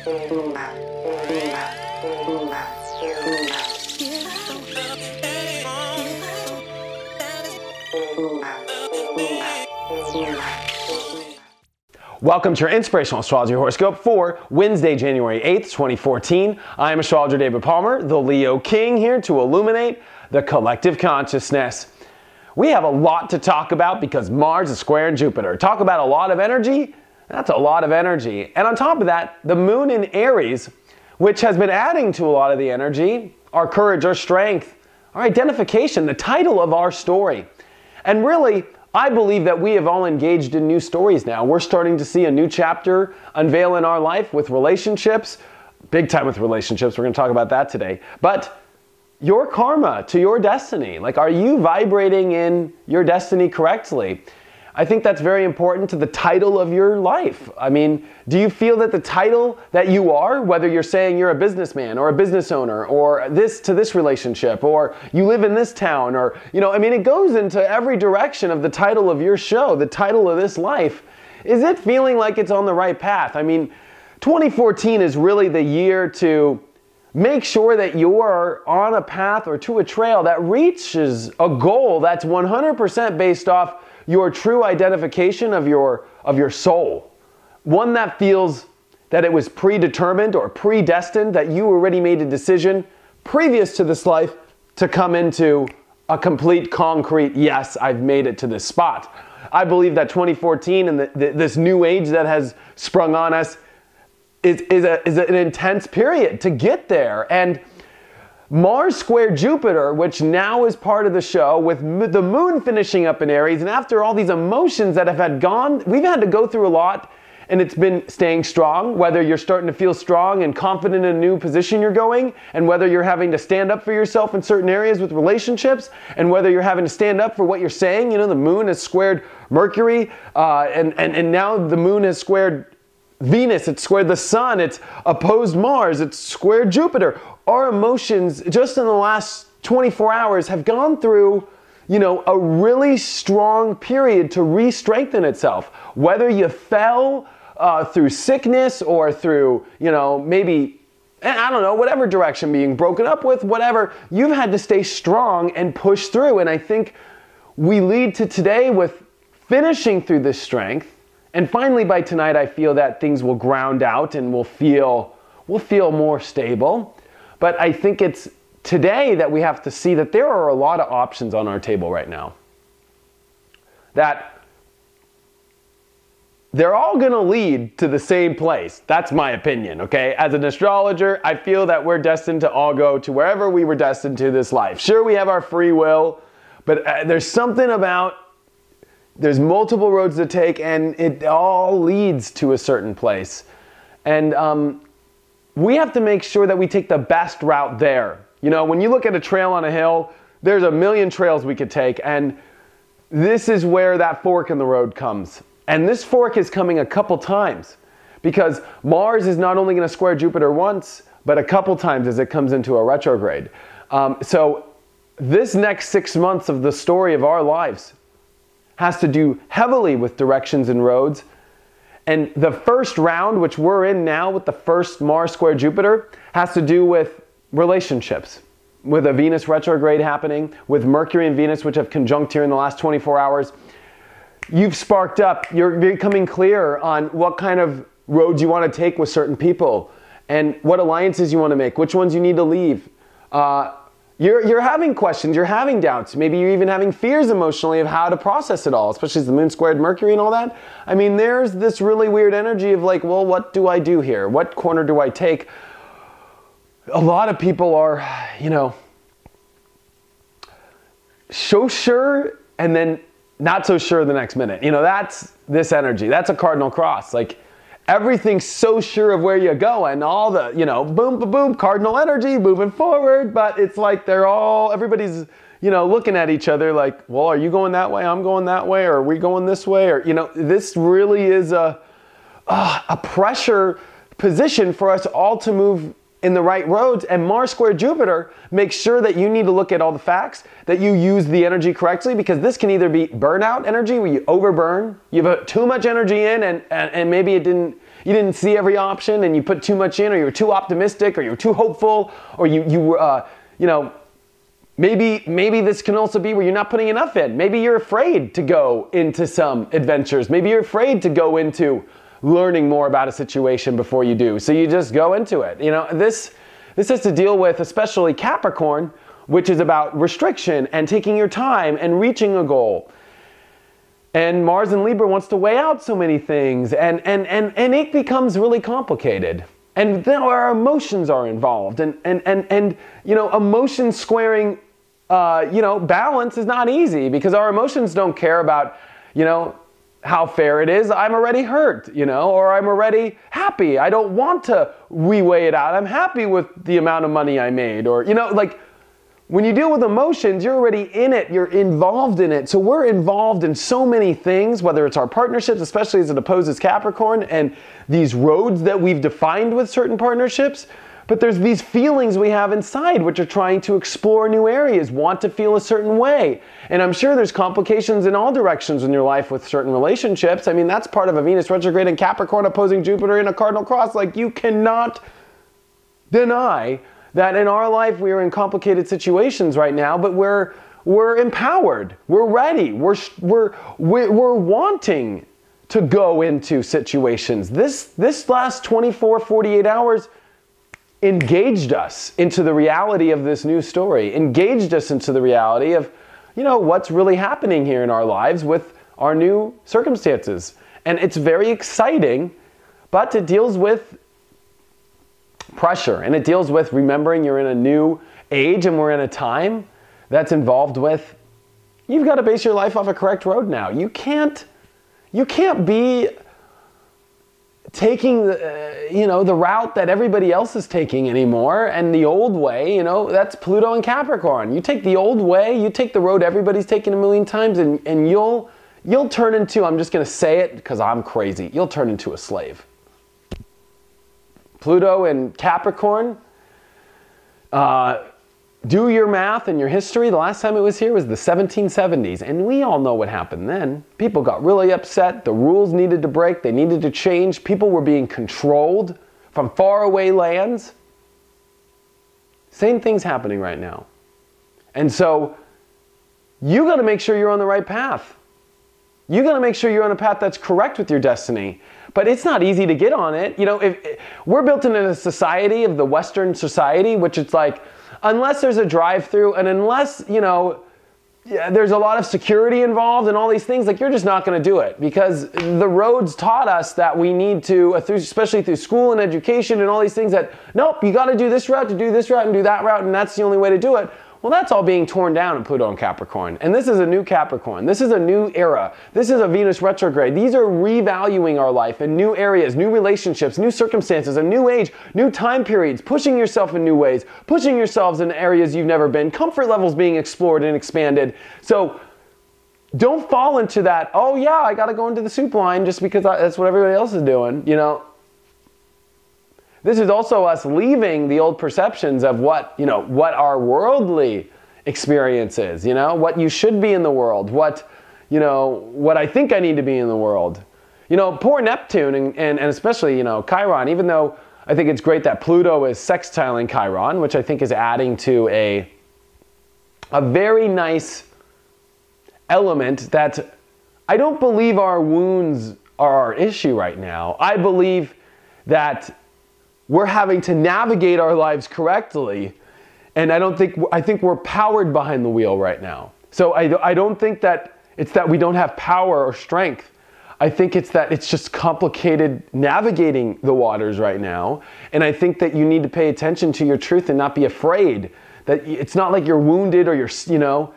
Welcome to your Inspirational Astrology Horoscope for Wednesday, January 8th, 2014. I am astrologer David Palmer, the Leo King, here to illuminate the collective consciousness. We have a lot to talk about because Mars is squaring Jupiter. Talk about a lot of energy? That's a lot of energy. And on top of that, the moon in Aries, which has been adding to a lot of the energy, our courage, our strength, our identification, the title of our story. And really, I believe that we have all engaged in new stories now. We're starting to see a new chapter unveil in our life with relationships, big time with relationships. We're going to talk about that today. But your karma to your destiny, like, are you vibrating in your destiny correctly? I think that's very important to the title of your life. I mean, do you feel that the title that you are, whether you're saying you're a businessman or a business owner or this to this relationship or you live in this town or, I mean, it goes into every direction of the title of your show, the title of this life. Is it feeling like it's on the right path? I mean, 2014 is really the year to make sure that you're on a path or to a trail that reaches a goal that's 100% based off your true identification of your soul. One that feels that it was predetermined or predestined, that you already made a decision previous to this life to come into a complete concrete, yes, I've made it to this spot. I believe that 2014 and this new age that has sprung on us is an intense period to get there. And Mars squared Jupiter, which now is part of the show, with the moon finishing up in Aries, and after all these emotions that have gone, we've had to go through a lot, and it's been staying strong, whether you're starting to feel strong and confident in a new position you're going, and whether you're having to stand up for yourself in certain areas with relationships, and whether you're having to stand up for what you're saying. The moon has squared Mercury, and now the moon has squared Venus, it's squared the sun, it's opposed Mars, it's squared Jupiter. Our emotions just in the last 24 hours have gone through, a really strong period to re-strengthen itself. Whether you fell through sickness or through, maybe, I don't know, whatever direction, being broken up with, whatever, you've had to stay strong and push through. And I think we lead to today with finishing through this strength. And finally, by tonight, I feel that things will ground out and we'll feel more stable. But I think it's today that we have to see that there are a lot of options on our table right now. That they're all going to lead to the same place. That's my opinion, okay? As an astrologer, I feel that we're destined to all go to wherever we were destined to this life. Sure, we have our free will, but there's something about there's multiple roads to take, and it all leads to a certain place. And we have to make sure that we take the best route there. When you look at a trail on a hill, there's a million trails we could take, and this is where that fork in the road comes. And this fork is coming a couple times because Mars is not only going to square Jupiter once, but a couple times as it comes into a retrograde. So this next 6 months of the story of our lives has to do heavily with directions and roads. And the first round, which we're in now with the first Mars square Jupiter, has to do with relationships, with a Venus retrograde happening, with Mercury and Venus, which have conjunct here in the last 24 hours. You've sparked up, you're becoming clear on what kind of roads you want to take with certain people and what alliances you want to make, which ones you need to leave. You're having questions, you're having doubts, maybe you're even having fears emotionally of how to process it all, especially as the moon squared Mercury and all that. I mean, there's this really weird energy of like, well, what do I do here? What corner do I take? A lot of people are, so sure and then not so sure the next minute. That's this energy. That's a cardinal cross. Like, everything's so sure of where you go and all the, boom, boom, boom, cardinal energy moving forward. But it's like everybody's, looking at each other like, well, are you going that way? I'm going that way. Or are we going this way? Or, this really is a pressure position for us all to move in the right roads, and Mars square Jupiter makes sure that you need to look at all the facts, that you use the energy correctly, because this can either be burnout energy where you overburn, you put too much energy in and maybe you didn't see every option and you put too much in, or you were too optimistic, or you were too hopeful, or maybe this can also be where you're not putting enough in. Maybe you're afraid to go into some adventures. Maybe you're afraid to go into learning more about a situation before you do. So you just go into it. This has to deal with especially Capricorn, which is about restriction and taking your time and reaching a goal. And Mars in Libra wants to weigh out so many things, and it becomes really complicated. And then our emotions are involved, and emotion squaring balance is not easy, because our emotions don't care about how fair it is. I'm already hurt, or I'm already happy. I don't want to reweigh it out. I'm happy with the amount of money I made, or when you deal with emotions, you're already in it, you're involved in it. So we're involved in so many things, whether it's our partnerships, especially as it opposes Capricorn, and these roads that we've defined with certain partnerships. But there's these feelings we have inside which are trying to explore new areas, want to feel a certain way. And I'm sure there's complications in all directions in your life with certain relationships. I mean, that's part of a Venus retrograde in Capricorn opposing Jupiter in a cardinal cross. Like, you cannot deny that in our life we are in complicated situations right now, but we're empowered, we're ready, we're wanting to go into situations. This last 24, 48 hours engaged us into the reality of this new story, engaged us into the reality of, what's really happening here in our lives with our new circumstances. And it's very exciting, but it deals with pressure, and it deals with remembering you're in a new age and we're in a time that's involved with, you've got to base your life off a correct road now. You can't be taking the route that everybody else is taking anymore, and the old way, that's Pluto and Capricorn. You take the old way, you take the road everybody's taken a million times, and you'll turn into, I'm just going to say it because I'm crazy, you'll turn into a slave. Pluto and Capricorn, do your math and your history. The last time it was here was the 1770s, and we all know what happened then. People got really upset. The rules needed to break. They needed to change. People were being controlled from faraway lands. Same thing's happening right now. And so you got to make sure you're on the right path. You got to make sure you're on a path that's correct with your destiny. But it's not easy to get on it. If we're built in a society of the Western society, which it's like, unless there's a drive-through, and unless, there's a lot of security involved and all these things, like, you're just not going to do it, because the roads taught us that we need to, especially through school and education and all these things, that, nope, you got to do this route to do this route and do that route, and that's the only way to do it. Well, that's all being torn down in Pluto and Capricorn. And this is a new Capricorn. This is a new era. This is a Venus retrograde. These are revaluing our life in new areas, new relationships, new circumstances, a new age, new time periods, pushing yourself in new ways, pushing yourselves in areas you've never been, comfort levels being explored and expanded. So don't fall into that, oh yeah, I got to go into the soup line just because that's what everybody else is doing, This is also us leaving the old perceptions of what our worldly experience is, what you should be in the world, what I think I need to be in the world. Poor Neptune and especially, Chiron, even though I think it's great that Pluto is sextiling Chiron, which I think is adding to a very nice element that I don't believe our wounds are our issue right now. I believe that we're having to navigate our lives correctly, and I think we're powered behind the wheel right now. So I don't think that it's that we don't have power or strength. I think it's that it's just complicated navigating the waters right now, and I think that you need to pay attention to your truth and not be afraid. That it's not like you're wounded or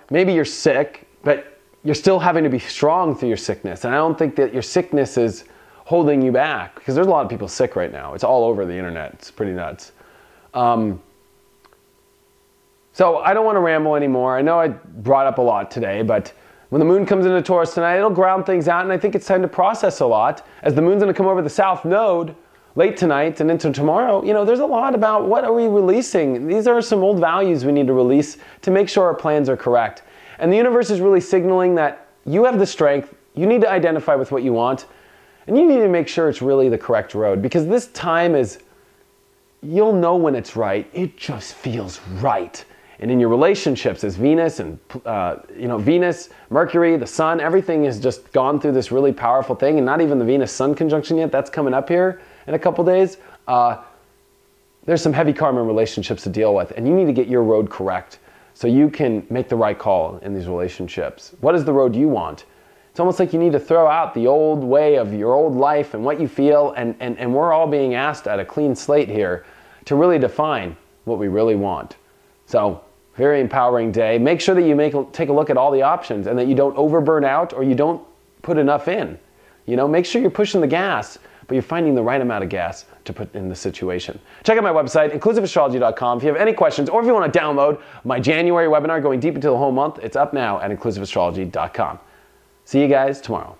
maybe you're sick, but you're still having to be strong through your sickness. And I don't think that your sickness is holding you back, because there's a lot of people sick right now. It's all over the internet. It's pretty nuts. So I don't want to ramble anymore. I know I brought up a lot today, but when the moon comes into Taurus tonight, it'll ground things out, and I think it's time to process a lot. As the moon's going to come over the south node, late tonight and into tomorrow, there's a lot about what are we releasing. These are some old values we need to release to make sure our plans are correct. And the universe is really signaling that you have the strength, you need to identify with what you want, and you need to make sure it's really the correct road, because this time is, you'll know when it's right. It just feels right. And in your relationships, as Venus and, Venus, Mercury, the Sun, everything has just gone through this really powerful thing, and not even the Venus-Sun conjunction yet. That's coming up here in a couple days. There's some heavy karma in relationships to deal with, and you need to get your road correct so you can make the right call in these relationships. What is the road you want? It's almost like you need to throw out the old way of your old life and what you feel, and we're all being asked at a clean slate here to really define what we really want. So, very empowering day. Make sure that you take a look at all the options and that you don't overburn out or you don't put enough in. Make sure you're pushing the gas, but you're finding the right amount of gas to put in the situation. Check out my website, inclusiveastrology.com. If you have any questions or if you want to download my January webinar going deep into the whole month, it's up now at inclusiveastrology.com. See you guys tomorrow.